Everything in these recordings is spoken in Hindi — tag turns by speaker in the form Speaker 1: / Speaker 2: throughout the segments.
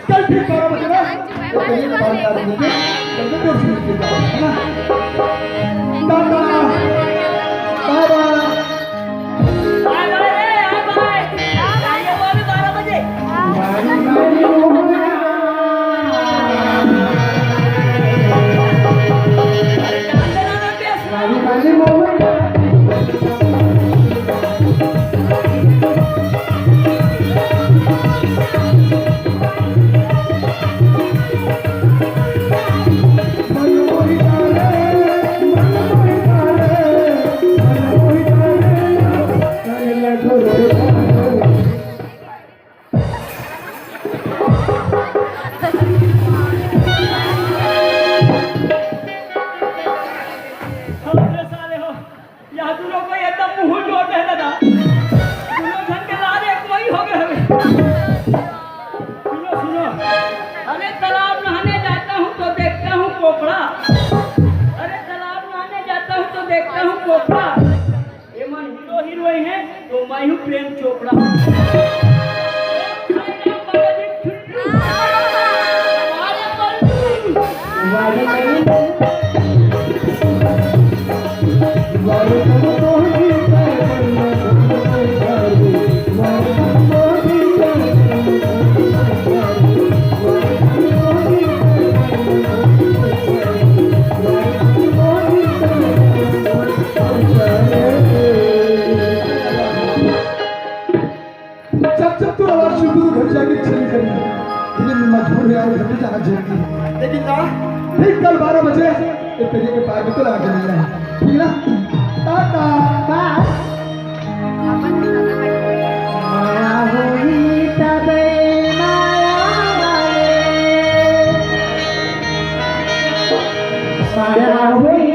Speaker 1: कल ठीक 12 बजे ना तो कहीं बाहर जा रहे हैं जल्दी दूर से निकल जाओ है ना टाटा बाय बाय
Speaker 2: बाय आइए वो भी 12 बजे प्रेम चोपड़ा
Speaker 1: लेकिन ना ठीक कल 12 बजे तेरे के पार तो लगा के मिलना है ठीक है ना टाटा बाय माया हुई तबे माया हुई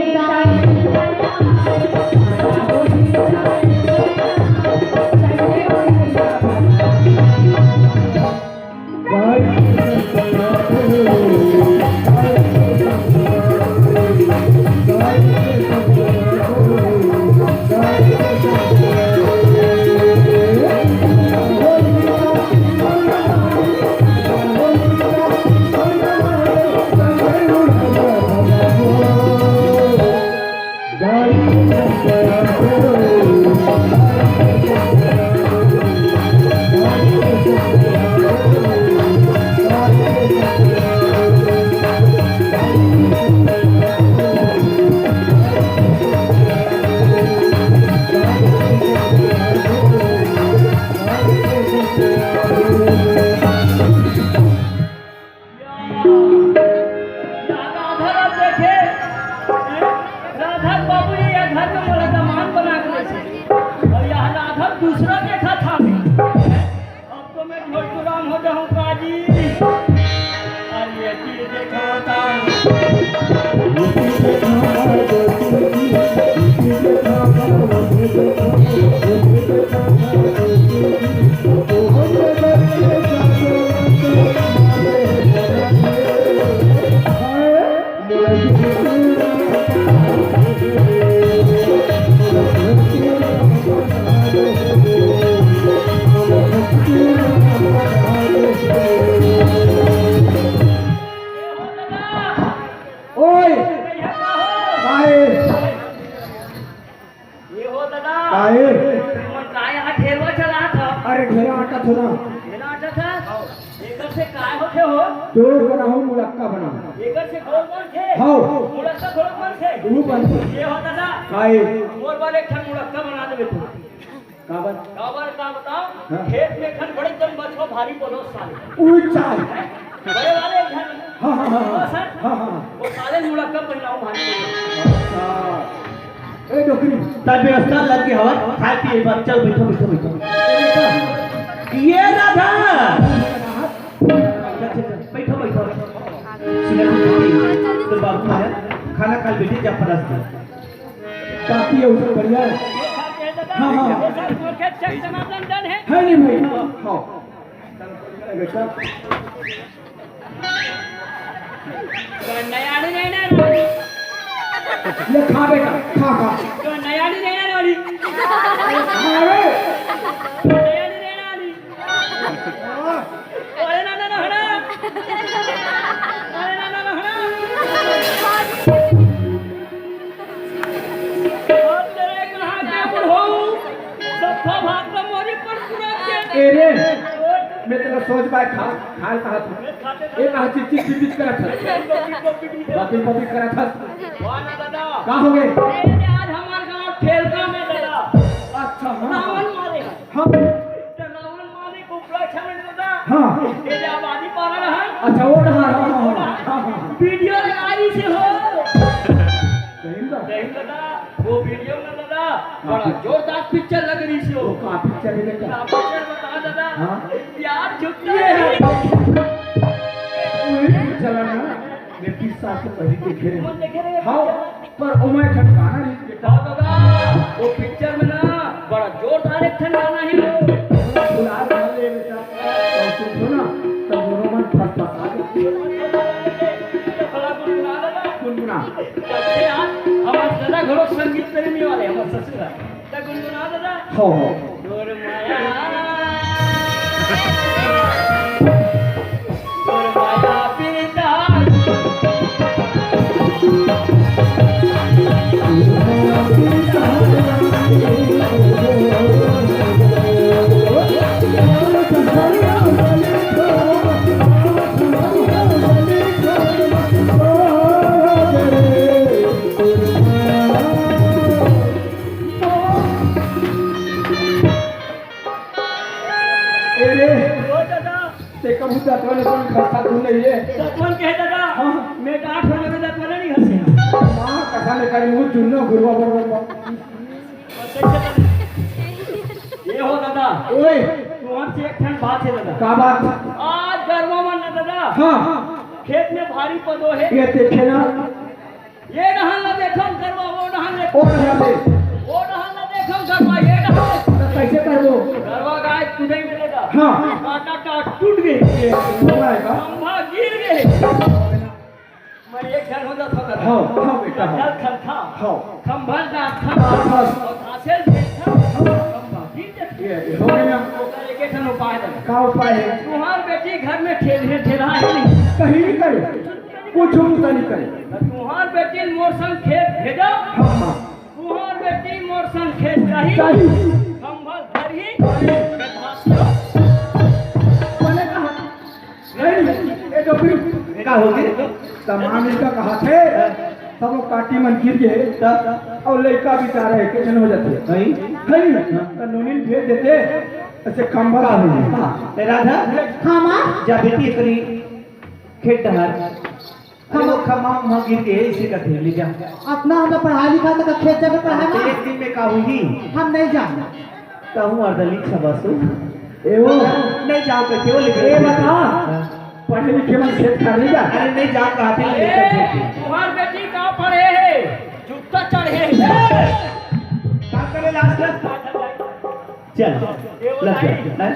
Speaker 1: जोर बनाओ मुलक्का बनाओ
Speaker 2: एकर से गोल बन थे
Speaker 1: हां
Speaker 2: मुलक्का गोल बन थे
Speaker 1: दू बन
Speaker 2: ये होता था
Speaker 1: काहे
Speaker 2: मोर वाले खन मुलक्का बना देबे तू
Speaker 1: काबर
Speaker 2: का बताओ खेत में खन बड़े जन बछो भारी बोलो साले
Speaker 1: ऊंचा
Speaker 2: बड़े वाले खन
Speaker 1: हां हां हां हां हां
Speaker 2: वो साले मुलक्का पहनाओ भारी
Speaker 1: अच्छा ए डोकरी
Speaker 3: तब व्यवस्था लग गई हवा खाए पिए बात चल बैठो बैठो बैठो ये राधा बैठो बैठो तो बाबू मारे खाना खा बेटे जब परस दे
Speaker 1: काफी है उसे बढ़िया हां हां है नहीं भाई हां बेटा
Speaker 2: नया नहीं ना
Speaker 1: ये खा बेटा खा खा
Speaker 2: तो नया नहीं ना वाली
Speaker 1: अरे
Speaker 2: नया नहीं ना वाली अरे ना ना ना बच्चों भाग तो मोरी पर पूरा के
Speaker 1: एरे मैं तेरा सोच पाए खाल कहा था एक आज चिच करा था बाकी कभी करा था
Speaker 2: वाना दादा
Speaker 1: कहाँ हो गए
Speaker 2: ये आज हमारे गांव ठेलका में दादा
Speaker 1: अच्छा हाँ
Speaker 2: रावण मारे
Speaker 1: हाँ
Speaker 2: तो रावण मारे को उपलक्ष्य में दादा
Speaker 1: हाँ
Speaker 2: ये जो आबादी पारा रहा
Speaker 1: अच्छा वो रहा हाँ
Speaker 2: वीडियो लगाई से हो
Speaker 1: सही बात
Speaker 2: नहीं दादा वो वीडियो में दादा बड़ा जोरदार पिक्चर लग रही थी
Speaker 1: वो
Speaker 2: वो
Speaker 1: काफी चले गए
Speaker 2: पिक्चर बता दादा
Speaker 1: हाँ
Speaker 2: प्यार झुकता है
Speaker 1: चला ना मैं 30 साल से पहले देखे रहे
Speaker 2: मन देखे रहे
Speaker 1: हाँ पर उमर ठनकाना नहीं बेटा
Speaker 2: दादा वो पिक्चर में ना बड़ा जोरदार एक ठन गाना है वो
Speaker 1: बुला रहा ले बेटा और सुनो ना तब दोनों मन फसफसा गए गुनगुना
Speaker 2: अच्छे आज हमारे दादा घरों संगीत प्रेमी वाले हमारे ससुर है तो गुनगुना दादा
Speaker 1: हो
Speaker 2: गोर माया पिता
Speaker 1: कबूतर कौन खस्ता तू नहीं है
Speaker 2: कौन कहे दादा
Speaker 1: हाँ
Speaker 2: मैं 8 होने में दादा नहीं हंसे
Speaker 1: मां कसा ले करी मुझ चुन्नो गुरुवा बरोबर
Speaker 2: ये हो दादा
Speaker 1: ओए
Speaker 2: तुम से एक ठन बात है दादा
Speaker 1: का बात
Speaker 2: आज गरबा में ना दादा
Speaker 1: हाँ
Speaker 2: खेत में भारी पदो है
Speaker 1: ये देखे ना
Speaker 2: ये नहल ना देखो गरबा वो नहल ले
Speaker 1: और रहा दे
Speaker 2: वो नहल ना देखो गरबा ये नहल
Speaker 1: कैसे करबो
Speaker 2: गरबा गाय तुझे ही मिलेगा
Speaker 1: हाँ
Speaker 2: काटा काट टूट गई
Speaker 1: ये होगा का
Speaker 2: खंभा गिर गए मैं एक घर हो जाता था
Speaker 1: हाँ हाँ बेटा हाँ
Speaker 2: जल खल था
Speaker 1: हाँ
Speaker 2: खंभा का था
Speaker 1: हाँ।
Speaker 2: और घासेल भी था खंभा गिर जाती
Speaker 1: ये हो गया
Speaker 2: एक एक ठन उपाय है
Speaker 1: का उपाय है
Speaker 2: तुम्हार बेटी घर में ठेला है नहीं
Speaker 1: कहीं नहीं करे कुछ नहीं करे
Speaker 2: तुम्हार बेटी मोर संग खेत भेजो
Speaker 1: हाँ हाँ
Speaker 2: तुम्हार बेटी मोर संग खेत जाही
Speaker 1: चाहिए
Speaker 2: खंभा धरही
Speaker 1: मैंने कहा नहीं ये तो फिर
Speaker 3: का हो गए
Speaker 1: तमाम इनका कहा थे सब लोग काटी मन गिर गए और लड़का बेचारा है कैसे हो जाते
Speaker 3: नहीं
Speaker 1: नहीं तो नूनील भेज देते ऐसे खंभा
Speaker 3: हाँ राधा
Speaker 4: हाँ माँ
Speaker 3: जा बेटी करी खेत डहर हम लोग खमा वहाँ गिर गए इसी का थे ले जा
Speaker 4: अपना हमने पढ़ा लिखा तो खेत जगह पढ़ा
Speaker 3: तो एक दिन में का हुई
Speaker 4: हम नहीं जानते
Speaker 3: कहूँ अर्दली छबसो
Speaker 1: ए वो
Speaker 3: नहीं जाओ करके वो लिख
Speaker 1: ए बता पढ़े लिखे में खेत कर लेगा
Speaker 3: अरे नहीं जाओ कहा थे लेकर थे
Speaker 2: तुम्हार बेटी का पढ़े है जूता चढ़े
Speaker 3: का करे लास्ट चल लग जा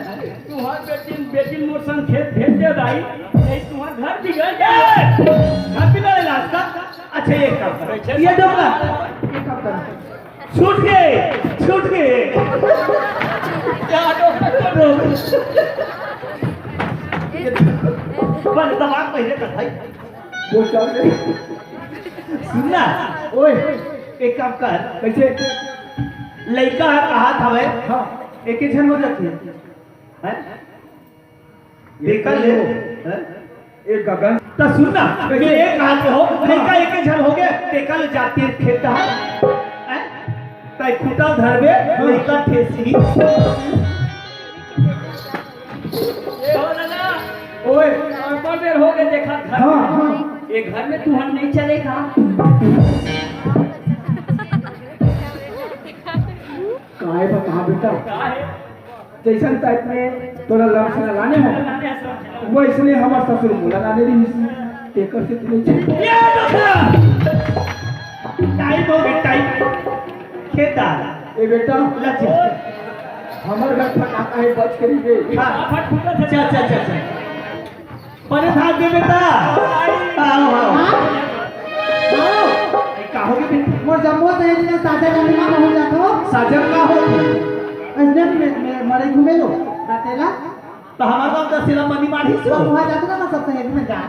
Speaker 2: तुम्हार बेटी मोर संग खेत भेज दे दाई नहीं तुम्हार घर बिगड़ जाए
Speaker 3: घर बिगड़े लास्ट का अच्छा ये काम कर ये दूंगा छूट गए
Speaker 2: क्या
Speaker 3: बस दिमाग पहले का भाई
Speaker 1: वो चल गए
Speaker 3: सुनना
Speaker 1: ओए
Speaker 3: एक काम कर
Speaker 1: कैसे
Speaker 3: लड़का कहा था भाई
Speaker 1: हाँ
Speaker 3: एक ही जन हो जाती है हैं? देखा ले हैं?
Speaker 1: एक गगन
Speaker 3: तो सुनना ये एक हाथ में हो लड़का एक ही जन हो गया देखा ले जाती है खेत हैं? ताई खूटा धरबे लड़का ठेसी
Speaker 2: ये हो दादा
Speaker 1: ओए
Speaker 2: और देर हो गए देखा घर
Speaker 1: हाँ हाँ
Speaker 2: ये घर में तू हम नहीं चलेगा
Speaker 1: काहे बता बेटा
Speaker 2: क्या है
Speaker 1: जैसन टाइप में तोरा लक्षण लाने हो
Speaker 2: लाने असर
Speaker 1: वो इसलिए हमार ससुर बोला लाने रही तेकर से तू नहीं चल
Speaker 3: ये देखा टाइम हो गया टाइम खेतदार
Speaker 1: ए बेटा
Speaker 3: लज्जा
Speaker 1: हमार घर फटाका है बच करी गए
Speaker 3: हाँ
Speaker 2: फट फुटा था
Speaker 3: चल परे भाग दे बेटा आओ कहोगे बेटा
Speaker 4: मोर जम्मू से इतने साजा जमीना हो जातो
Speaker 3: साजन का हो
Speaker 4: अजने में मरे घूमे लो बतेला
Speaker 3: तो हमारा गांव का सिला मनी मारी
Speaker 4: तो वहां जातो ना सब सहेली में जा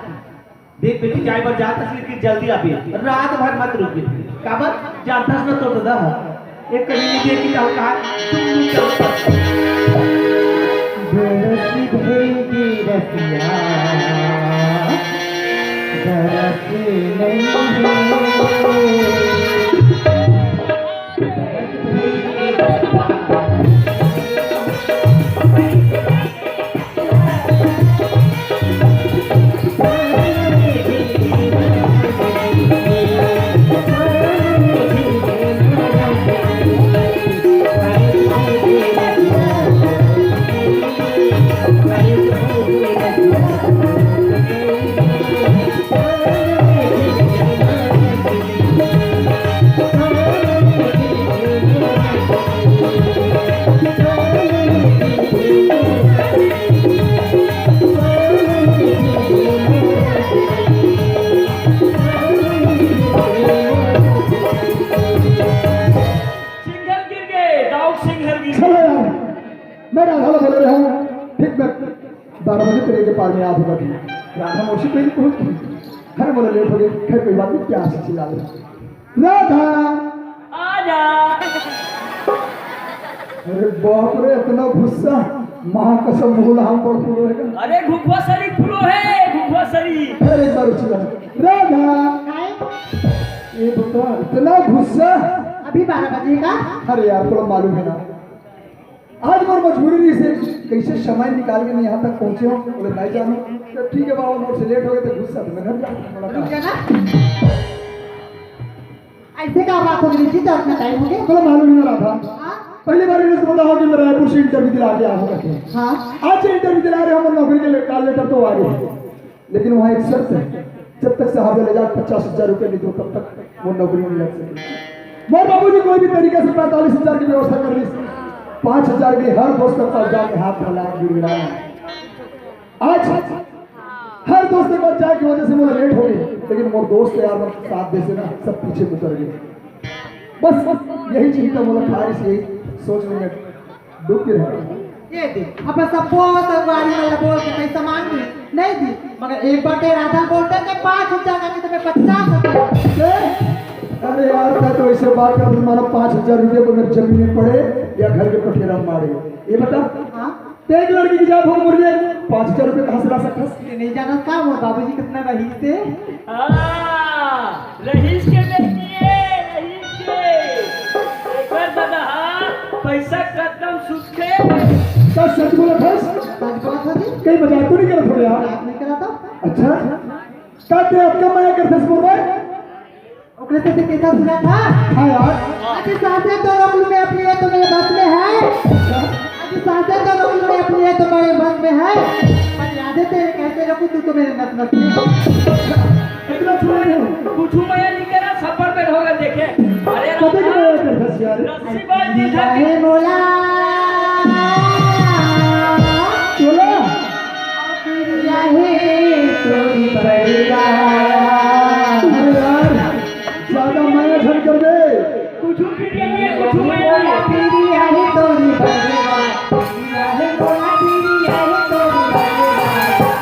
Speaker 3: देख बेटी जाए पर जा तस्वीर की जल्दी आ भी रात भर मत रुक काबर जानता ना तो दा एक कहीं दे की जाओ कहा
Speaker 4: बरस भेगी रसिया बरस
Speaker 2: सिंघल गिर गए, दाऊद सिंघल गिर
Speaker 1: चलो
Speaker 2: गए।
Speaker 1: यार, मैं राधा बोल रहा हूँ। ठीक, मैं 12 बजे तेरे के पार में आ होगा थी। राधा मौसी पहले पहुंच गई। अरे बोला लेट हो गई, खैर कोई बात नहीं, क्या से चिल्ला रहे राधा।
Speaker 2: आजा।
Speaker 1: अरे बाप रे, इतना गुस्सा, माँ कसम बोला हम पर फूलो है।
Speaker 2: अरे घुघुआसरी फूलो है, घुघुआसरी।
Speaker 1: अरे एक बार चिल्ला राधा, ये बता इतना गुस्सा।
Speaker 4: अभी 12 बजे का
Speaker 1: अरे यार थोड़ा मालूम है ना, आज और मजबूरी नहीं से कैसे समय निकाल के यहाँ तक पहुँचे हो। बोले नहीं जानो तो ठीक है बाबा, मोर से लेट हो गए तो गुस्सा तो मैं घर
Speaker 4: रुक
Speaker 1: जा।
Speaker 4: जा ना ऐसे का बात हो गई थी तो अपना टाइम हो गया
Speaker 1: थोड़ा मालूम ही ना रहा था।
Speaker 4: हाँ
Speaker 1: पहली बार इन्हें पता हो कि मैं रायपुर से इंटरव्यू दिला के आया होगा।
Speaker 4: हाँ
Speaker 1: आज से इंटरव्यू दिला रहे हम, नौकरी के कॉल लेटर तो आ गए, लेकिन वहाँ एक शर्त है, जब तक साहब ले जाकर 50,000 रुपये नहीं दो तब तक वो नौकरी नहीं लग सकती। मोर बाबू जी कोई भी तरीके से 45,000 की व्यवस्था कर ली, 5,000 के हर दोस्त के पास जाके हाथ फैलाया गिड़गिड़ाया। आज हर दोस्त के पास जाए की वजह से मुझे लेट हो गई, लेकिन मोर दोस्त यार मैं साथ दे से ना सब पीछे उतर गए। बस यही चीज का मुझे खारिश यही सोचने में डूब के रहा।
Speaker 4: ये दे अब सब बहुत अगवारी वाला बोल के पैसा मांग ली नहीं दी, मगर एक बार तेरा राधा बोलते कि 5,000 का कि तुम्हें 50,000।
Speaker 1: अरे यार मैं तो ऐसे बात कर, तुम्हारा 5,000 रुपये को मेरी जमीन में पड़े या घर के पठेरा मारे, ये बता।
Speaker 4: हाँ
Speaker 1: एक लड़की की जात हो मुझे 5,000 रुपये कहाँ से ला सकता?
Speaker 4: ये नहीं जाना था वो बाबूजी कितना रही थे।
Speaker 2: रहीश के बेटी है, रहीश के। एक बार दादा पैसा कदम सूखे।
Speaker 1: क्या सच बोला था?
Speaker 4: सच बोला था जी,
Speaker 1: कहीं मजाक तो नहीं करा थोड़े यार?
Speaker 4: मजाक नहीं करा था।
Speaker 1: अच्छा कहते अब क्या माया करते स्कूल में?
Speaker 4: ओकरे से कैसा सुना था?
Speaker 1: हाँ यार,
Speaker 4: अच्छी सांसें तो रोक में अपनी है तो मेरे बस में है। अच्छी सांसें तो रोक में अपनी है तो मेरे बस में है। पर यादें तेरे कैसे रखूं तू तो मेरे नस नस में।
Speaker 1: इतना छोड़े हो
Speaker 2: कुछ मैं नहीं करा, सफर पे होगा देखे। अरे
Speaker 1: कभी की माया करते यार?
Speaker 2: रस्सी बांध दी था कि-
Speaker 4: हे मोला
Speaker 1: बोला
Speaker 4: चाहे तोरी बड़िया
Speaker 1: अरे यार ज्यादा माया झन कर दे।
Speaker 2: कुछ भी नहीं है, कुछ मैं नहीं है।
Speaker 4: पीरी आहे तोरी बड़िया आहे मोला पीरी आहे तोरी बड़िया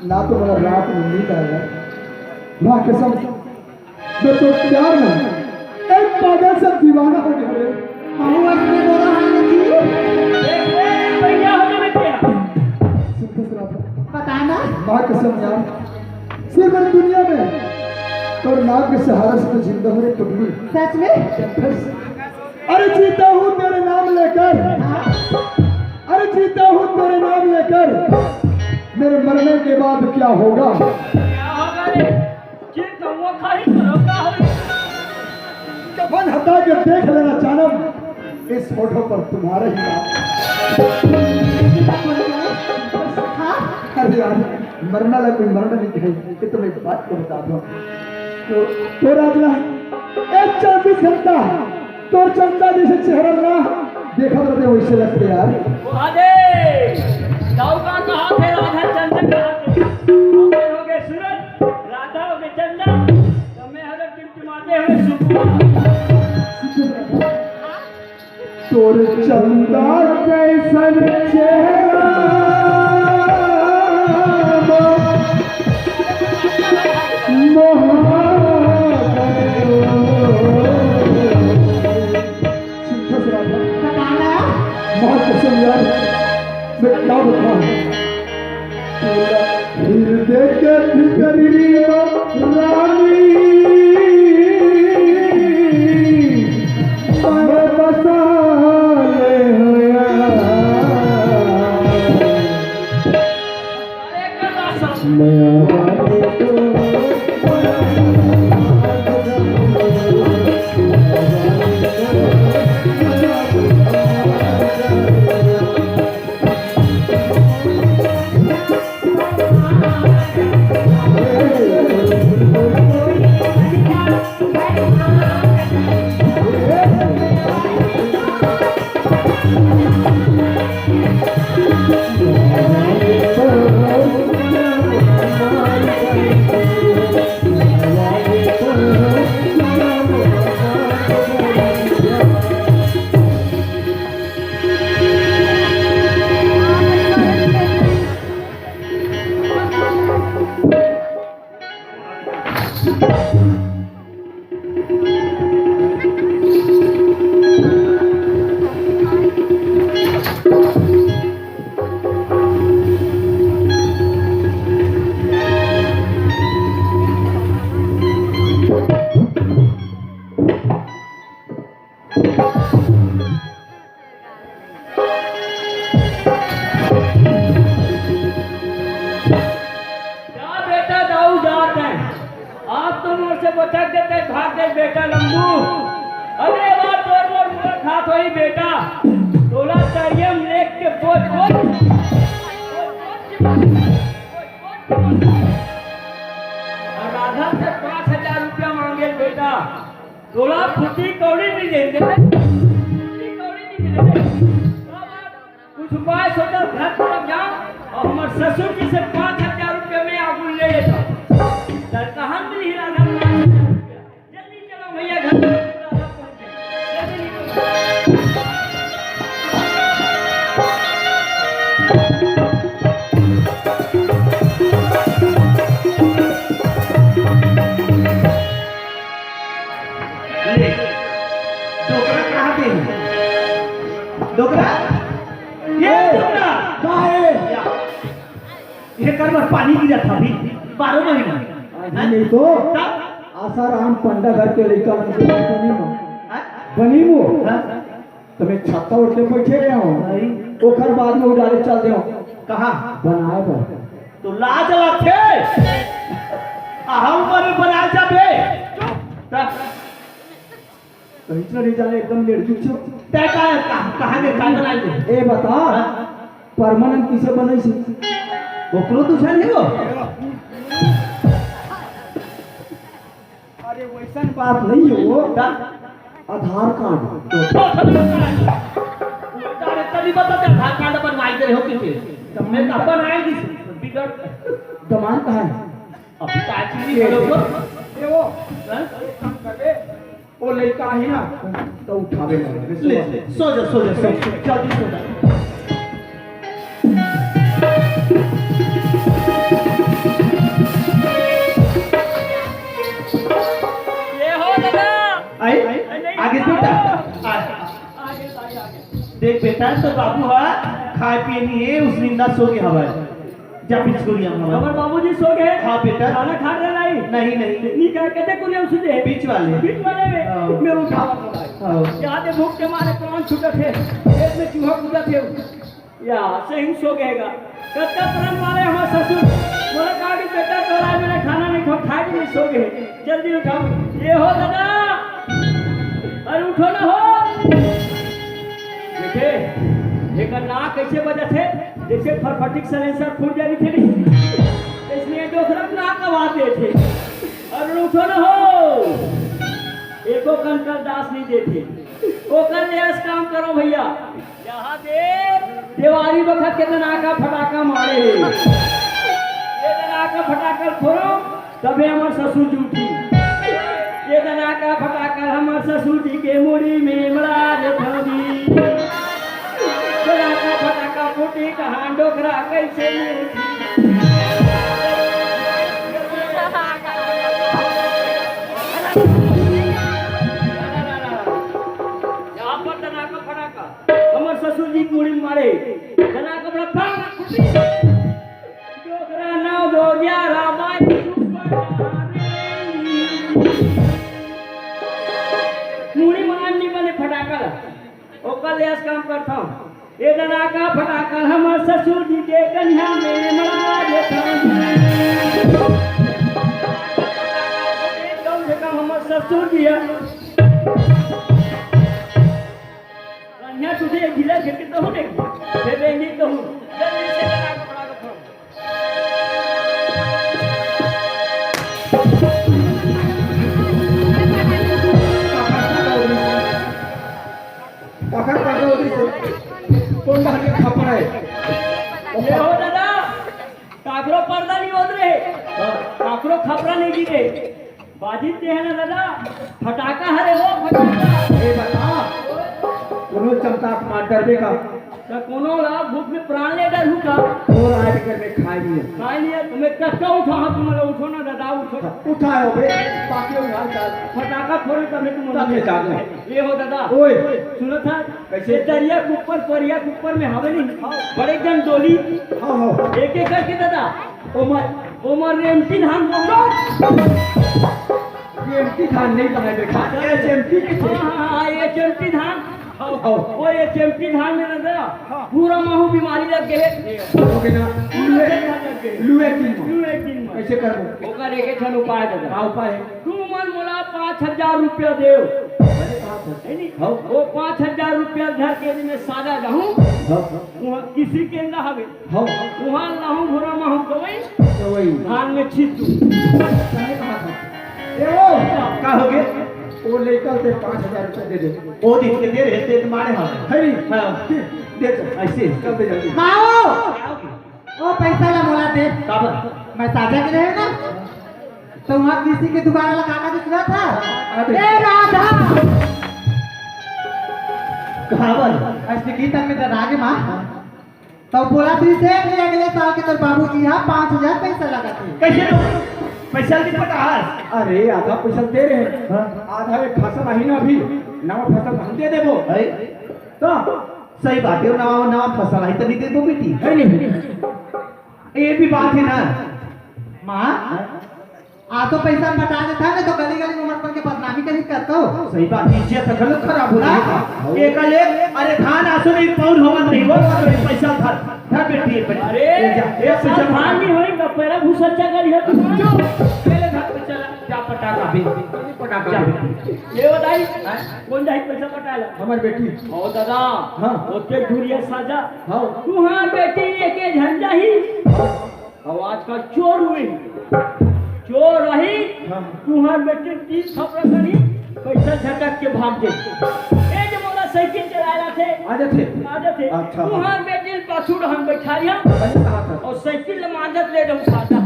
Speaker 1: ना तो मेरा रात में नींद आएगा। माँ कसम मैं तो प्यार में एक पागल सा दीवाना हो गया रे।
Speaker 4: माहू ऐसे बोला है जी
Speaker 2: भैया हो गए बेटे
Speaker 4: बताना
Speaker 1: माँ कसम यार सिर्फ मैं दुनिया में और नाक के सहारे से तो जिंदा हूँ रे टुकड़ी।
Speaker 4: सच में
Speaker 1: अरे जीता हूँ तेरे नाम लेकर, अरे जीता हूँ तेरे नाम लेकर, मेरे मरने के बाद क्या होगा?
Speaker 2: क्या होगा रे चिर कौवा खाई करो का हो
Speaker 1: कफन हटा के देख लेना चानम, इस फोटो पर तुम्हारा ही नाम।
Speaker 4: हाँ
Speaker 1: अरे यार मरना लगा कोई मरना नहीं है कि तुम्हें एक बात को बता दूं तो राजना एक 24 घंटा तो चंदा जैसे चेहरा ना देखा तो वैसे लगते यार।
Speaker 2: आदे दाऊ का कहा थे राधा चंदन कहा थे हो गए सूरज राधा हो गए चंदन तो मैं हर टिमटिमाते हुए सुखुआ
Speaker 1: तोर चंदा जैसन चेहरा
Speaker 4: बताना
Speaker 1: बहुत कसम यार मैं क्या बताऊं हृदय के भितरिया रानी मैं बसा ले होया
Speaker 2: अरे कला सब
Speaker 1: मैं आवाज़ तो
Speaker 2: जा बेटा दाऊ जात है आप तुम और से बचक देते भाग गए बेटा लंबू अगले बार तोर मोर मुर खात होई बेटा तोला तरियम लेख के बोझ बोझ और राधा से 5,000 रुपया मांगे बेटा तोला फुटी कौड़ी नहीं देंगे फुटी कौड़ी नहीं मिलेंगे कुछ उपाय सोचा घर तरफ जाओ और हमारे ससुर जी से 5,000 रुपये में आगू ले लेता कहाँ मिली राधा 5,000 रुपया जल्दी चलो भैया घर राधा पहुंचे जल्दी निकलो
Speaker 3: ले डोकरा कहाँ पे है? डोकरा ये डोकरा
Speaker 1: कहाँ है?
Speaker 3: ये कर में पानी गिरा था अभी 12 महीना
Speaker 1: आज नहीं तो
Speaker 3: तब
Speaker 1: आसाराम पंडा घर के लड़का मन के बनी मु तुम्हें छत्ता उठ के बैठे रहे हो ओखर बाद में उड़ाले चल दे
Speaker 3: कहा
Speaker 1: बनाए बा
Speaker 3: तो लाज रखे हम पर बना जाबे तब
Speaker 1: कहीं से नहीं जाने एकदम लड़की छो
Speaker 3: तय कहा के का बनाई दे
Speaker 1: ए बता परमानेंट किसे बनई सी
Speaker 3: ओकरो तू छन हो
Speaker 1: अरे वैसन बात नहीं हो आधार कार्ड
Speaker 3: तभी बता दे आधार कार्ड बनवाई दे हो किसे तब मैं कब बनाएगी बिगड़
Speaker 1: दमान कहाँ है
Speaker 3: अभी काची नहीं करो
Speaker 1: ए वो वो लड़का है ना तो उठावे
Speaker 3: ले सो जा जल्दी सो जा बेटा तो बाबू है खाए पिए नहीं है उस निंदा सो गया हवा जा बीच गोलियां
Speaker 2: हमारे
Speaker 3: हवा
Speaker 2: बाबूजी सो गए।
Speaker 3: हाँ बेटा।
Speaker 2: खाना खा रहे नहीं
Speaker 3: नहीं
Speaker 2: नहीं क्या कहते कुछ उसने
Speaker 3: बीच वाले
Speaker 2: बीच वाले
Speaker 3: हाँ।
Speaker 2: में मैं उठावा पड़ा
Speaker 3: हाँ।
Speaker 2: याद है भूख के मारे प्राण छूटे थे पेट में चूहा कूदा थे या से ही सो गएगा कत्ता प्राण वाले हमारे ससुर बोले कहा कि बेटा तोरा मैंने खाना नहीं खा के नहीं सो गए जल्दी उठाओ ये हो दादा अरे उठो ना हो देखे एक नाक कैसे बजा थे जैसे फटफटिक सलेंसर फूट जानी थी इसलिए दूसरा नाक आवाते थे अरे उठो ना हो एको कंकर दास नहीं देते वो कर लियास काम करो भैया यहाँ दे दिवाली वक्त के दनाका फटाका मारे ये दनाका फटाका फोड़ो तबे हमार ससुर जी उठी ये दनाका फटाका हमार ससुर जी के मुड़ी में मरा देती दनाका फटाका फूटी कहाँ डोकरा कैसे उठी हमार ससुर जी मुड़ी मारे जना कपड़ा फाड़ डोकरा 9 2 11 मुड़ी मारनी बने फटाका ओकर लेस काम करता हूं ये जना का फटाका हमार ससुर जी के कन्या में मरा देता कम से कम हमार ससुर जी कन्या तुझे गिला घेर के तो हूँ नहीं देंगी तो हूँ जल्दी से जना का फटाका फोड़
Speaker 1: काका काका होती कौन बाहर के खपरा है
Speaker 2: ये हो दादा काकरो पर्दा नहीं होत रहे काकरो खपरा नहीं गिरे बाजी ते है ना दादा फटाका हरे हो फटाका
Speaker 1: ए बता कोनो चमता मार डरबे का
Speaker 2: तो कोनो ला भूख में प्राण ले डर हुका
Speaker 1: और आज कर में खाई नहीं
Speaker 2: खाई लिया तुम्हें कच्चा उठा तुम उठो ना दादा उठो
Speaker 1: उठाओ बे बाकी उठा चल
Speaker 2: फटाका फोड़े तब तुम
Speaker 1: तब जाग ले
Speaker 2: ये हो दादा
Speaker 1: ओए
Speaker 2: सुनो था कैसे दरिया के ऊपर परिया के ऊपर में हवे नहीं बड़े जन डोली
Speaker 1: हां हां
Speaker 2: एक एक करके दादा उमर रेमती धान बोलो
Speaker 1: ये एमटी धान नहीं बनाए देखा ये एमटी के थे
Speaker 2: हाँ ये चमटी धान
Speaker 1: हां
Speaker 2: वो ये चमटी धान में ना पूरा महू बीमारी लग गए
Speaker 1: ओके ना लुए की कैसे करबो
Speaker 2: ओकर एक छन उपाय दे
Speaker 1: का उपाय है
Speaker 2: तू मन मोला 5000 रुपया देव है नी वो 5000 रुपया घर के में सादा जाऊं वहां किसी के ना हवे
Speaker 1: हां
Speaker 2: वहां लाहूं भोरा महू दवाई
Speaker 1: तो वही
Speaker 2: धान में छीट दू
Speaker 1: कहे कहा था ए ओ
Speaker 3: का हो गया
Speaker 1: वो लेकर ते 5000 रुपए दे दे
Speaker 3: ओ दिन के दे रहे थे तुम्हारे हाथ
Speaker 1: हरी
Speaker 3: हाँ
Speaker 1: दे तो
Speaker 3: ऐसे
Speaker 1: चल दे जल्दी
Speaker 4: माओ ओ पैसा ला मोला दे
Speaker 3: काबा
Speaker 4: मैं साझा के रहे ना तो वहाँ किसी के दुकान वाला काका दिख रहा था ए राधा
Speaker 3: काबा
Speaker 4: ऐसे की तक में डरागे माँ तो बोला थी से कि अगले साल के तो बाबूजी यहाँ 5000 पैसा लगाते
Speaker 3: कैसे लो पैसा की पता
Speaker 1: अरे आधा पैसा दे रहे हैं आधा एक फसल ही ना अभी नवा फसल हम दे देबो
Speaker 3: है
Speaker 1: तो
Speaker 3: सही बात है नवा नवा फसल है तो नहीं दे दो बेटी
Speaker 1: है नहीं
Speaker 3: ये भी बात है ना
Speaker 4: माँ आ तो पैसा बता देता ना तो गली गली उमर पर के बदनामी कहीं करते हो
Speaker 3: सही बात है इज्जत गलत खराब हो रही है एक ले अरे खान आसो नहीं पौन होवा नहीं वो पैसा धर धर बेटी
Speaker 2: अरे
Speaker 3: ये
Speaker 2: पैसा धान नहीं होई का पैरा भूसच्चा गली है तू
Speaker 3: पहले घर पे चला जा पटाखा भी
Speaker 1: पटाखा
Speaker 2: ये बताई कौन जाई पैसा पटाला
Speaker 1: हमार बेटी
Speaker 2: ओ दादा
Speaker 1: हाँ।
Speaker 2: ओते घुरिया साजा
Speaker 1: हाँ।
Speaker 2: तू हां बेटी लेके झंडा ही अब आजकल चोर हुई चोर रही
Speaker 1: हाँ।
Speaker 2: तू हां बेटी 30 खपरा करी पैसा झटक के भाग दे ए जे मोला साइकिल चलाला थे
Speaker 1: आजे थे
Speaker 2: आदत है
Speaker 1: अच्छा।
Speaker 2: तू हां बेटी पाछू हम बैठा लिया
Speaker 1: कहा था
Speaker 2: और साइकिल मादत ले जाऊं सादा